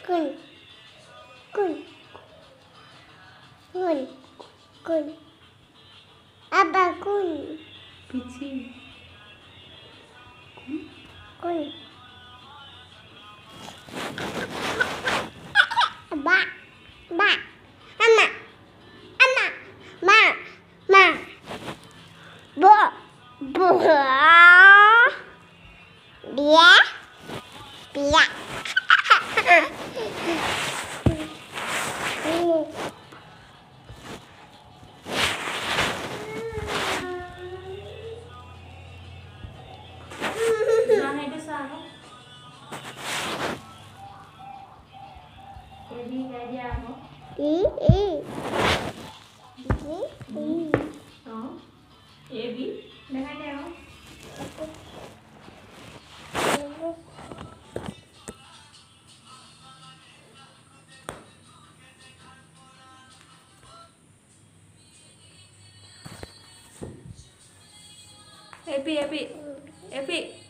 Kun. Kun. Kun. Kun. Abba kun. Pichi. Kun. Ba. Ba. Mama. Mama. Ma. Ma. Bo. Bo. Bia. Bia. Nanay ko sa ako. Ready ako? Oo. Ebi? Nanay ako? Epi, Epi. Epi.